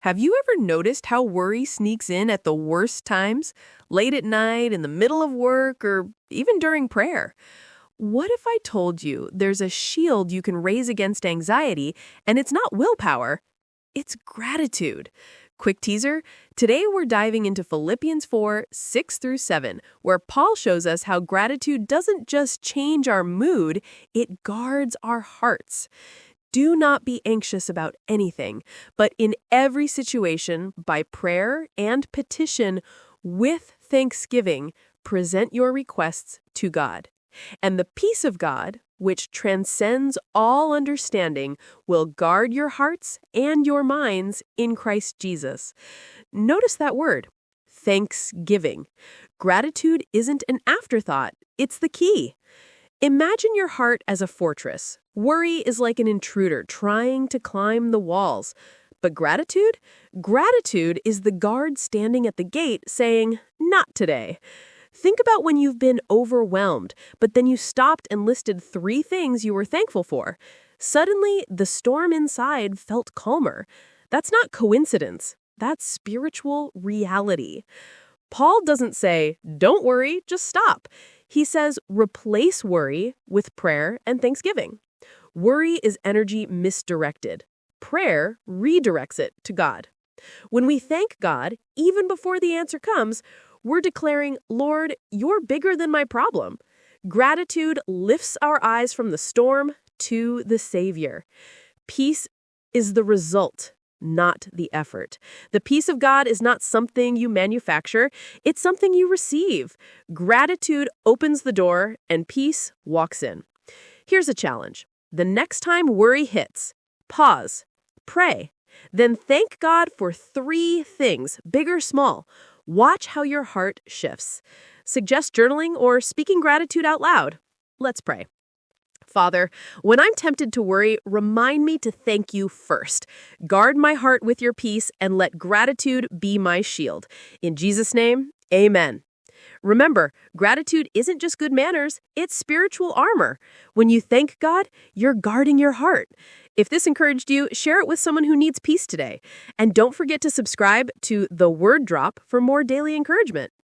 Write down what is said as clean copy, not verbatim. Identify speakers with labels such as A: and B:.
A: Have you ever noticed how worry sneaks in at the worst times? Late at night, in the middle of work, or even during prayer? What if I told you there's a shield you can raise against anxiety, and it's not willpower, it's gratitude? Quick teaser, today we're diving into Philippians 4, 6 through 7, where Paul shows us how gratitude doesn't just change our mood, it guards our hearts. Do not be anxious about anything, but in every situation, by prayer and petition, with thanksgiving, present your requests to God. And the peace of God, which transcends all understanding, will guard your hearts and your minds in Christ Jesus. Notice that word, thanksgiving. Gratitude isn't an afterthought, it's the key. Imagine your heart as a fortress. Worry is like an intruder trying to climb the walls. But gratitude? Gratitude is the guard standing at the gate saying, "Not today." Think about when you've been overwhelmed, but then you stopped and listed 3 things you were thankful for. Suddenly, the storm inside felt calmer. That's not coincidence. That's spiritual reality. Paul doesn't say, "Don't worry, just stop." He says, replace worry with prayer and thanksgiving. Worry is energy misdirected. Prayer redirects it to God. When we thank God, even before the answer comes, we're declaring, "Lord, you're bigger than my problem." Gratitude lifts our eyes from the storm to the Savior. Peace is the result, not the effort. The peace of God is not something you manufacture, it's something you receive. Gratitude opens the door and peace walks in. Here's a challenge. The next time worry hits, pause, pray, then thank God for 3 things, big or small. Watch how your heart shifts. Suggest journaling or speaking gratitude out loud. Let's pray. Father, when I'm tempted to worry, remind me to thank you first. Guard my heart with your peace and let gratitude be my shield. In Jesus' name, amen. Remember, gratitude isn't just good manners, it's spiritual armor. When you thank God, you're guarding your heart. If this encouraged you, share it with someone who needs peace today. And don't forget to subscribe to The Word Drop for more daily encouragement.